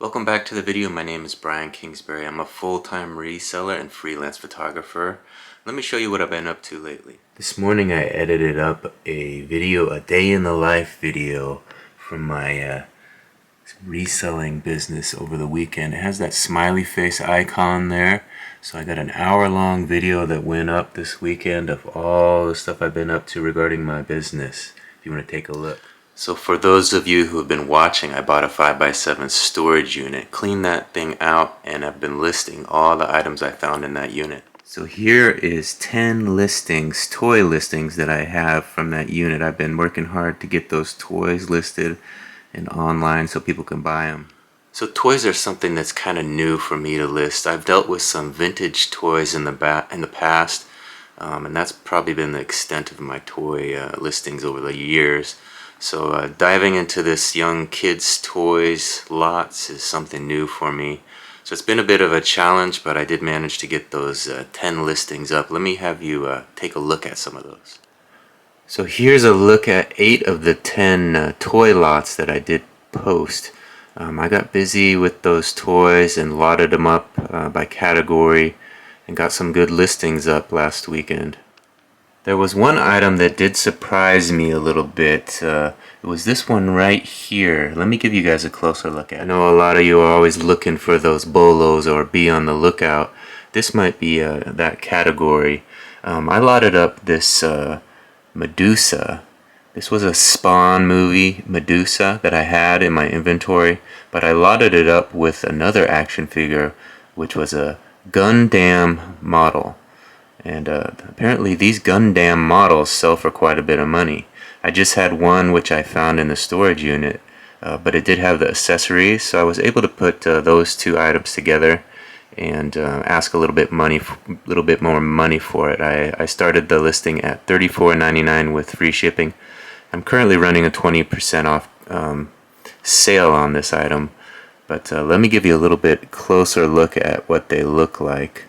Welcome back to the video. My name is Brian Kingsberry. I'm a full-time reseller and freelance photographer. Let me show you what I've been up to lately. This morning I edited up a video, a day in the life video from my reselling business over the weekend. It has that smiley face icon there. So I got an hour-long video that went up this weekend of all the stuff I've been up to regarding my business. If you want to take a look. So for those of you who have been watching, I bought a 5x7 storage unit, cleaned that thing out, and I've been listing all the items I found in that unit. So here is 10 listings, toy listings that I have from that unit. I've been working hard to get those toys listed and online so people can buy them. So toys are something that's kind of new for me to list. I've dealt with some vintage toys in the past, and that's probably been the extent of my toy listings over the years. So diving into this young kids' toys lots is something new for me. So it's been a bit of a challenge, but I did manage to get those 10 listings up. Let me have you take a look at some of those. So here's a look at 8 of the 10 toy lots that I did post. I got busy with those toys and lotted them up by category and got some good listings up last weekend. There was one item that did surprise me a little bit. It was this one right here. Let me give you guys a closer look at it. I know a lot of you are always looking for those bolos or be on the lookout. This might be that category. I lotted up this Medusa. This was a Spawn movie Medusa that I had in my inventory, but I lotted it up with another action figure, which was a Gundam model. And apparently these Gundam models sell for quite a bit of money. I just had one which I found in the storage unit, but it did have the accessories, so I was able to put those two items together and ask a little bit more money for it. I started the listing at $34.99 with free shipping. I'm currently running a 20% off sale on this item, but let me give you a little bit closer look at what they look like.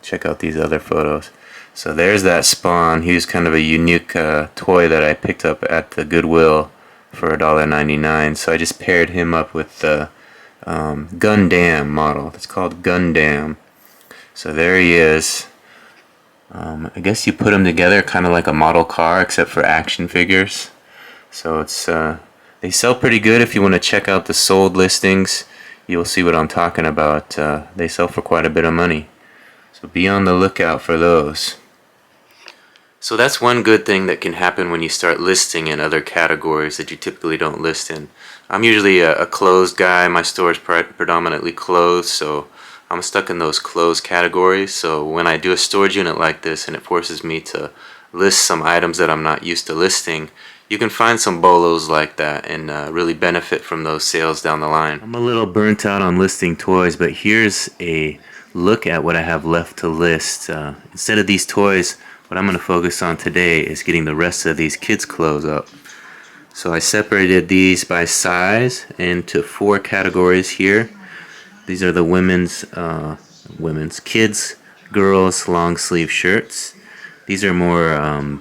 Check out these other photos. So there's that Spawn. He was kind of a unique toy that I picked up at the Goodwill for $1.99. So I just paired him up with the Gundam model. It's called Gundam. So there he is. I guess you put them together kind of like a model car except for action figures. So it's they sell pretty good. If you want to check out the sold listings, you'll see what I'm talking about. They sell for quite a bit of money. So be on the lookout for those. So that's one good thing that can happen when you start listing in other categories that you typically don't list in. I'm usually a clothes guy. My store is predominantly clothes, so I'm stuck in those clothes categories. So when I do a storage unit like this and it forces me to list some items that I'm not used to listing, you can find some bolos like that and really benefit from those sales down the line. I'm a little burnt out on listing toys, but here's a look at what I have left to list. Instead of these toys, what I'm going to focus on today is getting the rest of these kids' clothes up. So I separated these by size into 4 categories here. These are the women's kids, girls, long sleeve shirts. These are more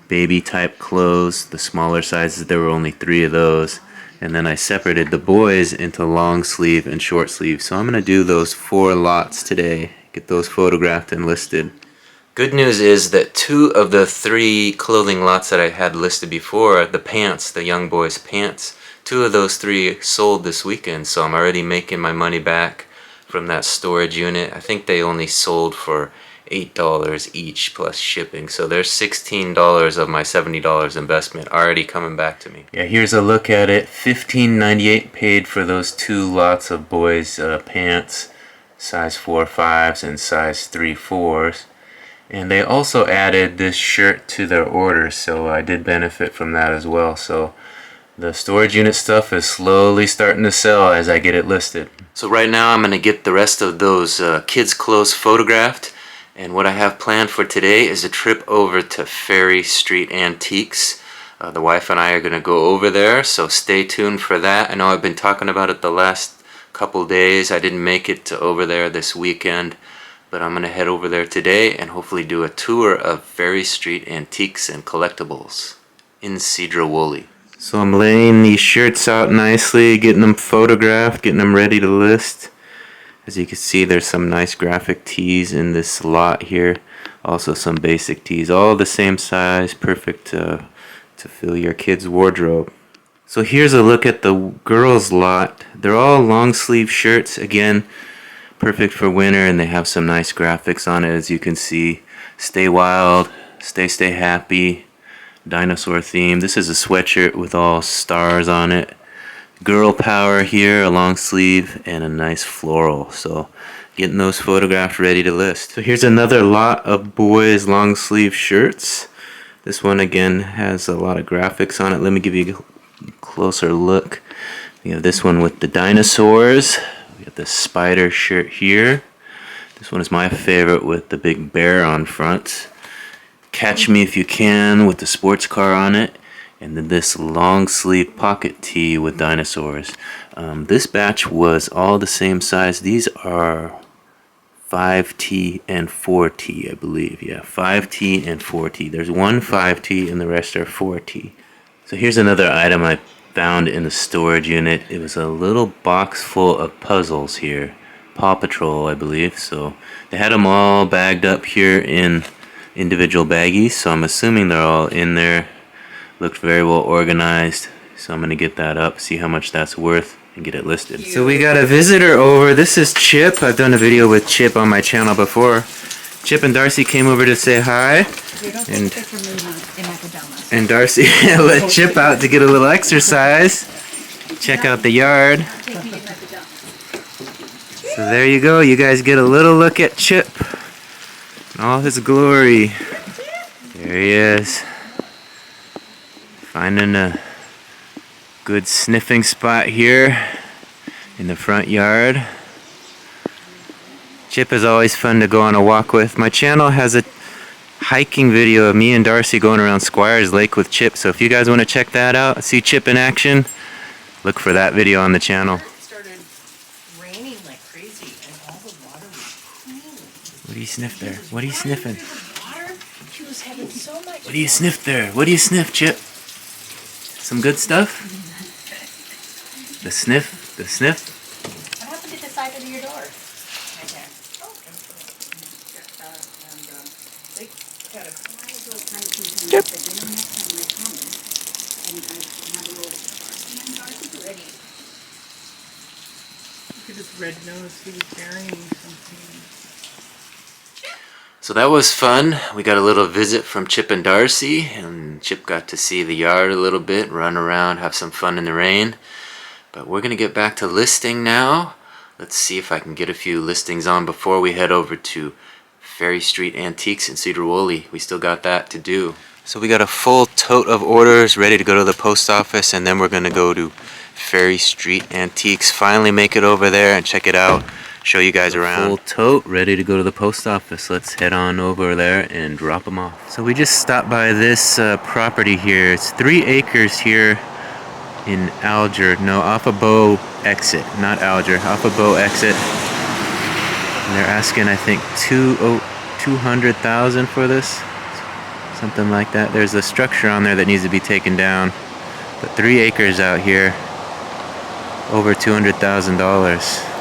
baby type clothes, the smaller sizes. There were only 3 of those. And then I separated the boys into long sleeve and short sleeve. So I'm going to do those 4 lots today, get those photographed and listed. Good news is that 2 of the 3 clothing lots that I had listed before, the pants, the young boys' pants, 2 of those 3 sold this weekend. So I'm already making my money back from that storage unit. I think they only sold for $8 each plus shipping. So there's $16 of my $70 investment already coming back to me. Yeah, here's a look at it. $15.98 paid for those 2 lots of boys' pants, size 4.5s and size 3.4s. And they also added this shirt to their order, so I did benefit from that as well. So the storage unit stuff is slowly starting to sell as I get it listed. So right now I'm going to get the rest of those kids' clothes photographed. And what I have planned for today is a trip over to Ferry Street Antiques. The wife and I are going to go over there, so stay tuned for that. I know I've been talking about it the last couple days. I didn't make it to over there this weekend, but I'm going to head over there today and hopefully do a tour of Ferry Street Antiques and Collectibles in Cedar Woolley. So I'm laying these shirts out nicely, getting them photographed, getting them ready to list. As you can see, there's some nice graphic tees in this lot here. Also some basic tees, all the same size, perfect to fill your kid's wardrobe. So here's a look at the girls lot. They're all long sleeve shirts, again, perfect for winter, and they have some nice graphics on it, as you can see. Stay wild, stay happy, dinosaur theme. This is a sweatshirt with all stars on it. Girl power here, a long sleeve, and a nice floral. So getting those photographed ready to list. So here's another lot of boys long sleeve shirts. This one again has a lot of graphics on it. Let me give you a closer look. We have this one with the dinosaurs. We have the spider shirt here. This one is my favorite with the big bear on front. Catch Me If You Can with the sports car on it. And then this long sleeve pocket tee with dinosaurs. This batch was all the same size. These are 5T and 4T, I believe. Yeah, 5T and 4T. There's one 5T and the rest are 4T. So here's another item I found in the storage unit. It was a little box full of puzzles here. Paw Patrol, I believe. So they had them all bagged up here in individual baggies. So I'm assuming they're all in there. Looked very well organized, so I'm gonna get that up, see how much that's worth, and get it listed. So we got a visitor over. This is Chip. I've done a video with Chip on my channel before. Chip and Darcy came over to say hi, and Darcy let Chip out to get a little exercise. Check out the yard. So there you go. You guys get a little look at Chip in all his glory. There he is. Finding a good sniffing spot here in the front yard. Chip is always fun to go on a walk with. My channel has a hiking video of me and Darcy going around Squires Lake with Chip, so if you guys want to check that out, see Chip in action, look for that video on the channel. It started raining like crazy and all the water was cool. What do you sniff there? What are you sniffing? She was having so much. What do you sniff there? What do you sniff, Chip? Some good stuff? The sniff? The sniff? What happened to the side of your door? Right there. Oh, they got a Yep. Look at his red nose. He was burying something. So that was fun. We got a little visit from Chip and Darcy, and Chip got to see the yard a little bit, run around, have some fun in the rain. But we're gonna get back to listing now. Let's see if I can get a few listings on before we head over to Ferry Street Antiques in Cedar Woolley. We still got that to do. So we got a full tote of orders ready to go to the post office, and then we're gonna go to Ferry Street Antiques. Finally make it over there and check it out. Show you guys around. Full tote ready to go to the post office. Let's head on over there and drop them off. So we just stopped by this property here. It's 3 acres here in Alger. No, off a Bow exit, not Alger. Off a Bow exit. And they're asking, I think, $200,000 for this. Something like that. There's a structure on there that needs to be taken down. But 3 acres out here, over $200,000.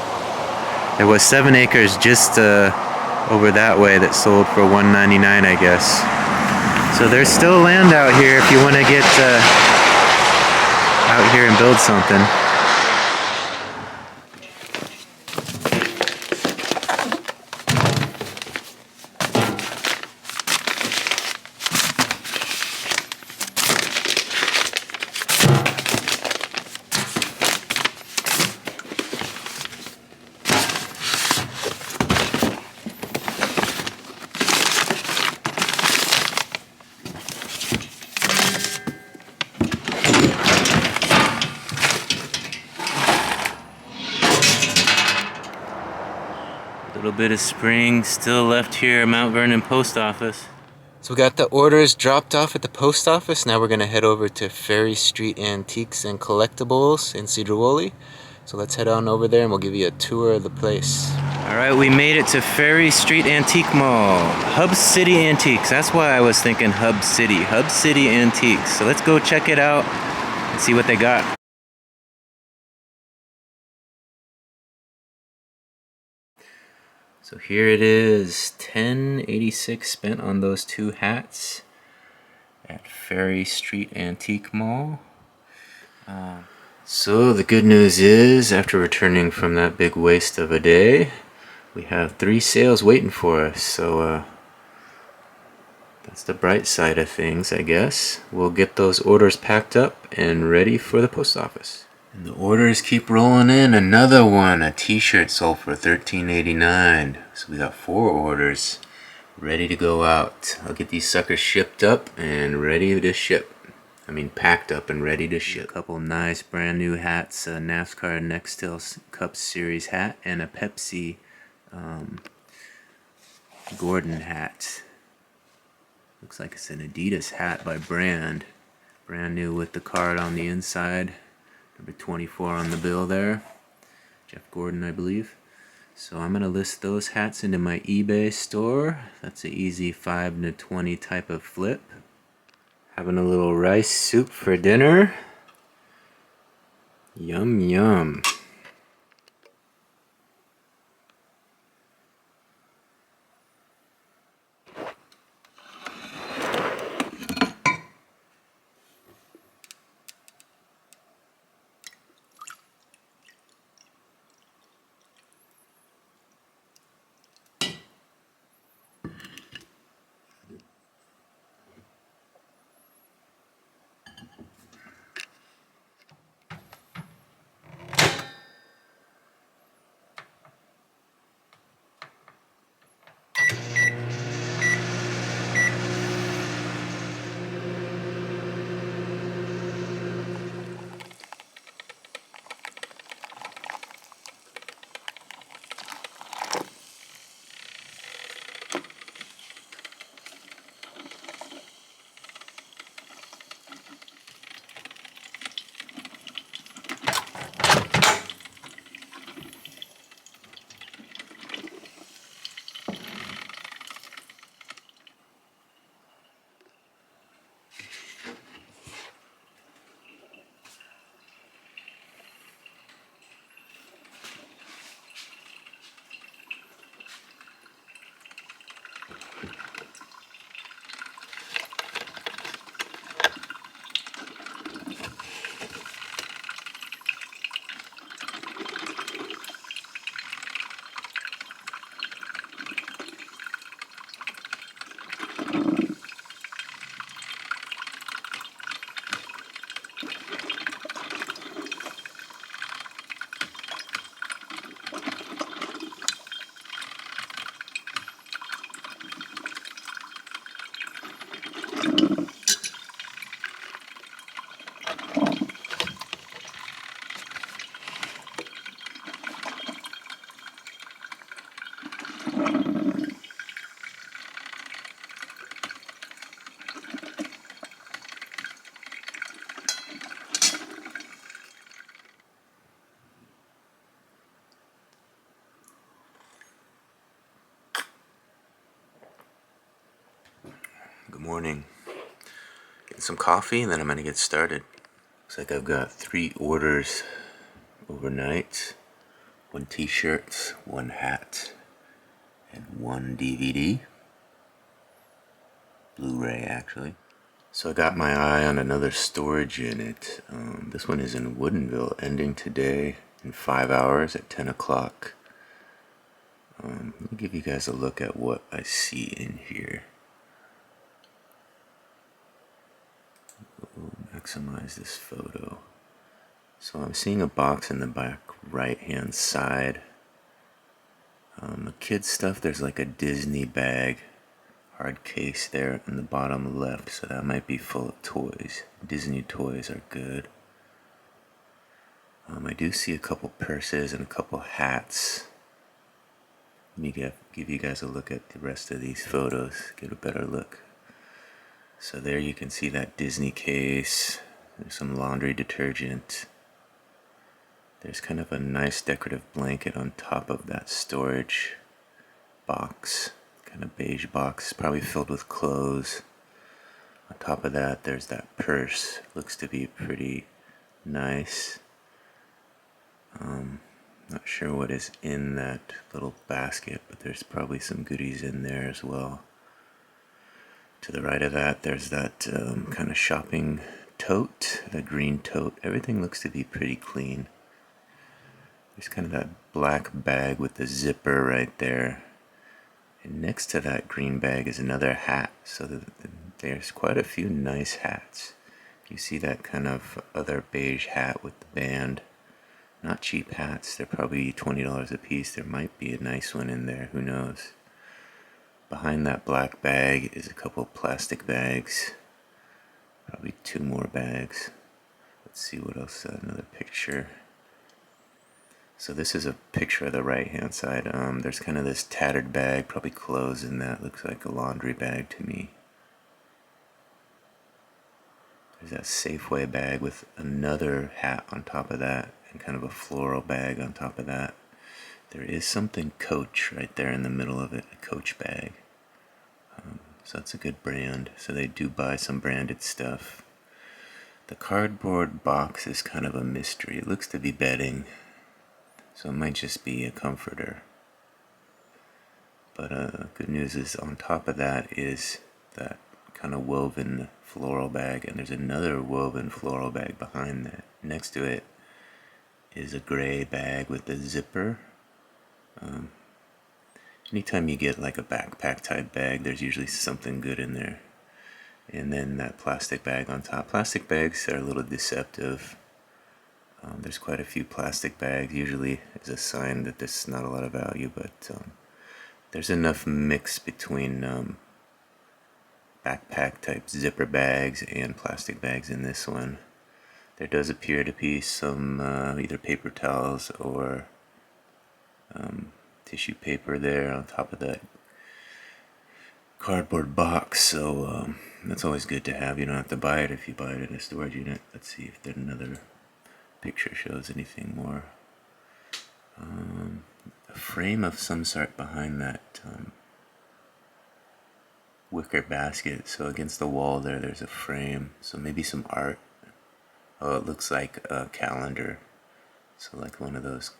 There was 7 acres just over that way that sold for $199, I guess. So there's still land out here if you want to get out here and build something. Little bit of spring still left here at Mount Vernon Post Office. So we got the orders dropped off at the post office. Now we're gonna head over to Ferry Street Antiques and Collectibles in Cedar Woolley. So let's head on over there and we'll give you a tour of the place. All right, we made it to Ferry Street Antique Mall. Hub City Antiques. That's why I was thinking Hub City. Hub City Antiques. So let's go check it out. Let's see what they got. So here it is, $10.86 spent on those two hats at Ferry Street Antique Mall. So the good news is, after returning from that big waste of a day, we have 3 sales waiting for us. So that's the bright side of things, I guess. We'll get those orders packed up and ready for the post office. And the orders keep rolling in. Another one, a t-shirt sold for $13.89. So we got 4 orders ready to go out. I'll get these suckers shipped up and ready to ship. I mean packed up and ready to ship. A couple nice brand new hats, a NASCAR Nextel Cup Series hat and a Pepsi Gordon hat. Looks like it's an Adidas hat by brand. Brand new with the card on the inside. Number 24 on the bill there. Jeff Gordon, I believe. So I'm going to list those hats into my eBay store. That's an easy 5 to 20 type of flip. Having a little rice soup for dinner. Yum yum. Good morning. Getting some coffee and then I'm going to get started. Looks like I've got 3 orders overnight. 1 t-shirt, 1 hat, and 1 DVD. Blu-ray actually. So I got my eye on another storage unit. This one is in Woodinville, ending today in 5 hours at 10 o'clock. Let me give you guys a look at what I see in here. We'll maximize this photo. So I'm seeing a box in the back right hand side. The kids stuff, there's like a Disney bag, hard case there in the bottom left, so that might be full of toys. Disney toys are good. I do see a couple purses and a couple hats. Let me give you guys a look at the rest of these photos, get a better look. So there you can see that Disney case. There's some laundry detergent. There's kind of a nice decorative blanket on top of that storage box. Kind of beige box, probably filled with clothes. On top of that, there's that purse. Looks to be pretty nice. Not sure what is in that little basket, but there's probably some goodies in there as well. To the right of that, there's that kind of shopping tote, the green tote. Everything looks to be pretty clean. There's kind of that black bag with the zipper right there. And next to that green bag is another hat. So there's quite a few nice hats. You see that kind of other beige hat with the band. Not cheap hats. They're probably $20 a piece. There might be a nice one in there. Who knows? Behind that black bag is a couple plastic bags. Probably 2 more bags. Let's see what else. Another picture. So this is a picture of the right hand side. There's kind of this tattered bag, probably clothes in that. Looks like a laundry bag to me. There's that Safeway bag with another hat on top of that, and kind of a floral bag on top of that. There is something Coach right there in the middle of it, a Coach bag. So that's a good brand. So they do buy some branded stuff. The cardboard box is kind of a mystery. It looks to be bedding, so it might just be a comforter. But good news is on top of that is that kind of woven floral bag, and there's another woven floral bag behind that. Next to it is a gray bag with a zipper. Anytime you get like a backpack type bag, there's usually something good in there. And then that plastic bag on top. Plastic bags are a little deceptive. There's quite a few plastic bags. Usually is a sign that there's not a lot of value, but there's enough mix between backpack type zipper bags and plastic bags in this one. There does appear to be some either paper towels or tissue paper there on top of that cardboard box, so that's always good to have. You don't have to buy it if you buy it in a storage unit. Let's see if there another picture shows anything more. A frame of some sort behind that wicker basket. So against the wall there's a frame. So maybe some art. Oh, it looks like a calendar. So like one of those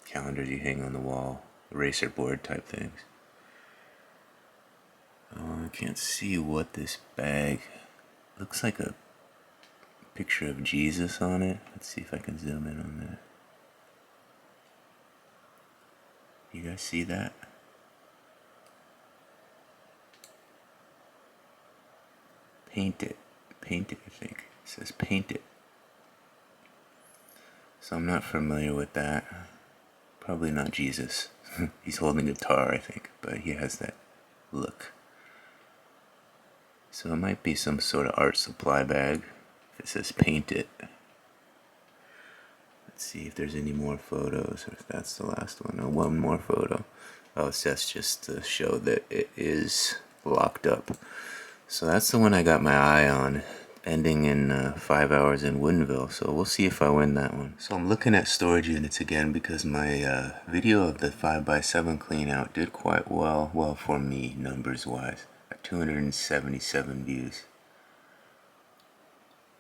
calendars you hang on the wall, eraser board type things. I can't see what this bag looks like. A picture of Jesus on it. Let's see if I can zoom in on that. You guys see that? Paint it, I think. It says paint it. So I'm not familiar with that. Probably not Jesus. He's holding a guitar, I think, but he has that look. So it might be some sort of art supply bag. If it says paint it. Let's see if there's any more photos, or if that's the last one. Oh, one more photo. Oh, it says just to show that it is locked up. So that's the one I got my eye on, ending in 5 hours in Woodinville. So we'll see if I win that one. So I'm looking at storage units again because my video of the 5x7 clean out did quite well for me, numbers wise. 277 views.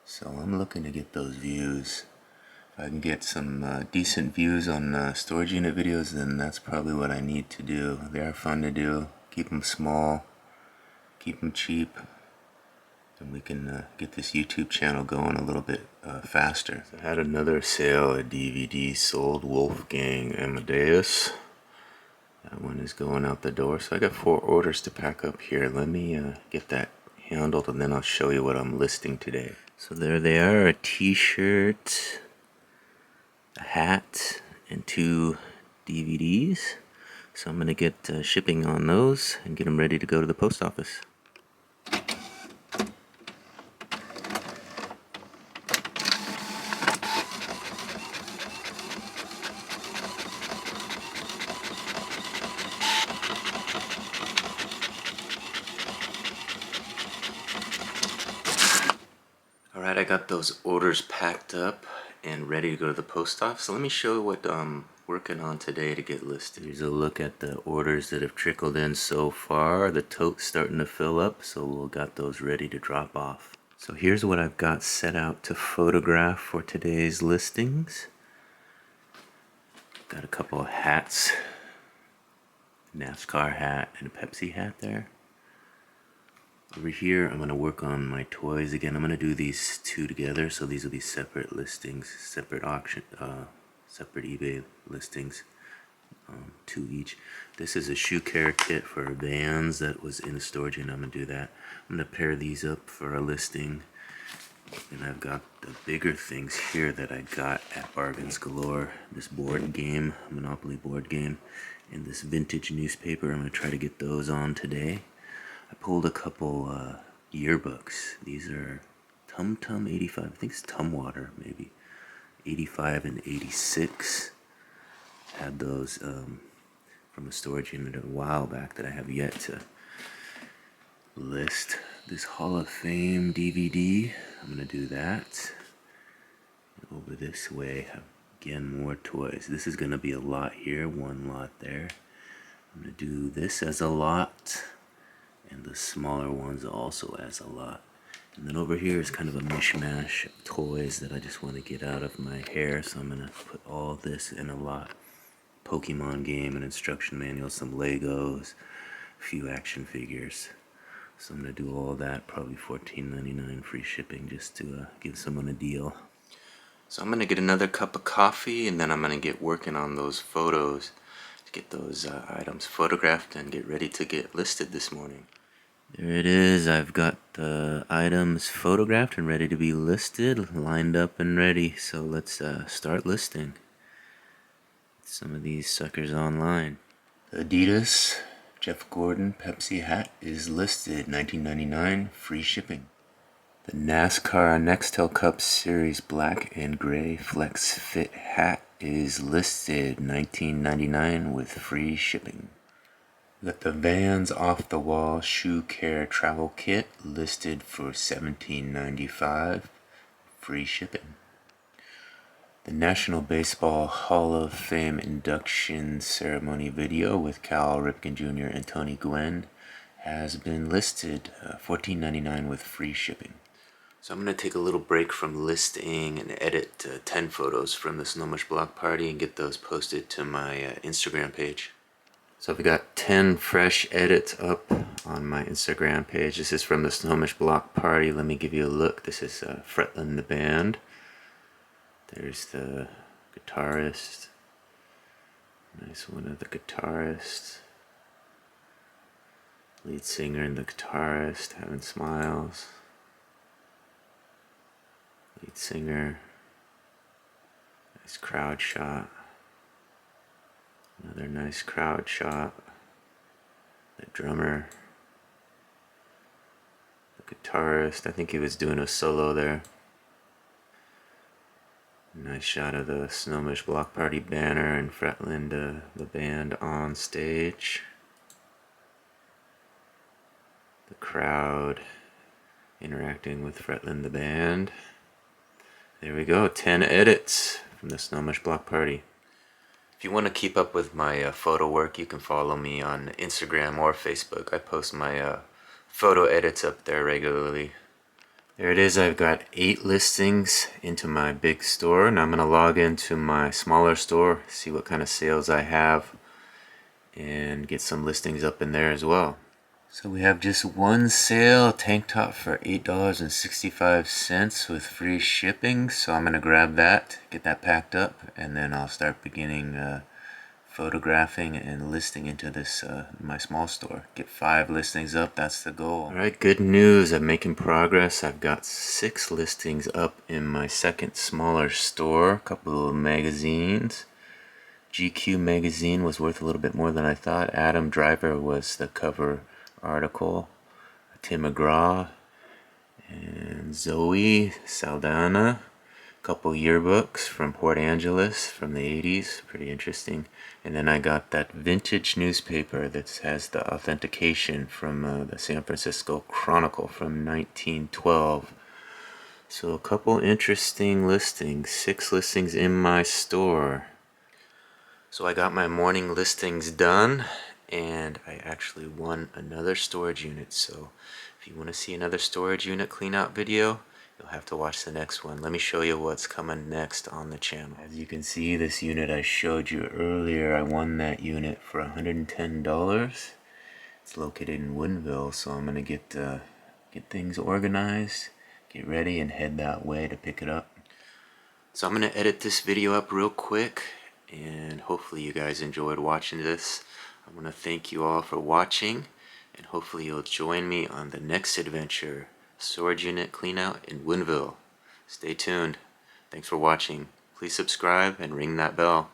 So I'm looking to get those views. If I can get some decent views on storage unit videos, then that's probably what I need to do. They are fun to do. Keep them small, keep them cheap, and we can get this YouTube channel going a little bit faster. I had another sale, a DVD sold, Wolfgang Amadeus. That one is going out the door. So I got 4 orders to pack up here. Let me get that handled, and then I'll show you what I'm listing today. So there they are, a t-shirt, a hat, and 2 DVDs. So I'm going to get shipping on those and get them ready to go to the post office. Alright, I got those orders packed up and ready to go to the post office. So let me show you what I'm working on today to get listed. Here's a look at the orders that have trickled in so far. The tote's starting to fill up, so we've got those ready to drop off. So here's what I've got set out to photograph for today's listings. Got a couple of hats, NASCAR hat and a Pepsi hat there. Over here I'm going to work on my toys again. I'm going to do these two together, so these will be separate listings, separate auction, separate eBay listings, two each. This is a shoe care kit for Vans that was in the storage, and I'm going to do that. I'm going to pair these up for a listing. And I've got the bigger things here that I got at Bargains Galore. This board game, Monopoly board game, and this vintage newspaper. I'm going to try to get those on today. I pulled a couple yearbooks. These are Tum Tum 85. I think it's Tumwater, maybe. 85 and 86. Had those from a storage unit a while back that I have yet to list. This Hall of Fame DVD, I'm going to do that. Over this way, again, more toys. This is going to be a lot here, one lot there. I'm going to do this as a lot, and the smaller ones also as a lot. And then over here is kind of a mishmash of toys that I just want to get out of my hair, so I'm going to put all this in a lot. Pokemon game, an instruction manual, some Legos, a few action figures. So I'm going to do all that, probably $14.99 free shipping, just to give someone a deal. So I'm going to get another cup of coffee, and then I'm going to get working on those photos to get those items photographed and get ready to get listed this morning. There it is. I've got the items photographed and ready to be listed, lined up and ready. So let's start listing some of these suckers online. Adidas Jeff Gordon Pepsi hat is listed $19.99 free shipping. The NASCAR Nextel Cup Series black and gray flex fit hat is listed $19.99 with free shipping. Got the Vans off the wall shoe care travel kit listed for $17.95 free shipping. The National Baseball Hall of Fame induction ceremony video with Cal Ripken Jr. and Tony Gwynn has been listed $14.99 with free shipping. So I'm going to take a little break from listing and edit 10 photos from the Snohomish Block Party and get those posted to my Instagram page. So I've got 10 fresh edits up on my Instagram page. This is from the Snohomish Block Party. Let me give you a look. This is Fretland the band. There's the guitarist. Nice one of the guitarists. Lead singer and the guitarist having smiles. Lead singer. Nice crowd shot. Another nice crowd shot. The drummer. The guitarist. I think he was doing a solo there. Nice shot of the Snohomish Block Party banner and Fretland, the band on stage. The crowd interacting with Fretland the band. There we go, 10 edits from the Snohomish Block Party. If you want to keep up with my photo work, you can follow me on Instagram or Facebook. I post my photo edits up there regularly. There it is. I've got 8 listings into my big store, and I'm going to log into my smaller store, see what kind of sales I have, and get some listings up in there as well. So we have just one sale, tank top for $8.65 with free shipping. So I'm going to grab that, get that packed up, and then I'll start beginning photographing and listing into this my small store. Get 5 listings up, that's the goal. Alright, good news. I'm making progress. I've got 6 listings up in my second smaller store. A couple of magazines. GQ magazine was worth a little bit more than I thought. Adam Driver was the cover article. Tim McGraw and Zoe Saldana. A couple yearbooks from Port Angeles from the 80s. Pretty interesting. And then I got that vintage newspaper that has the authentication from the San Francisco Chronicle from 1912. So a couple interesting listings. 6 listings in my store. So I got my morning listings done, and I actually won another storage unit. So If you want to see another storage unit clean out video, you'll have to watch the next one. Let me show you what's coming next on the channel. As you can see, this unit I showed you earlier, I won that unit for $110. It's located in Woodinville, so I'm gonna get things organized, get ready, and head that way to pick it up. So I'm gonna edit this video up real quick, and hopefully you guys enjoyed watching this. I want to thank you all for watching, and hopefully you'll join me on the next adventure, storage unit cleanout in Woodinville. Stay tuned. Thanks for watching. Please subscribe and ring that bell.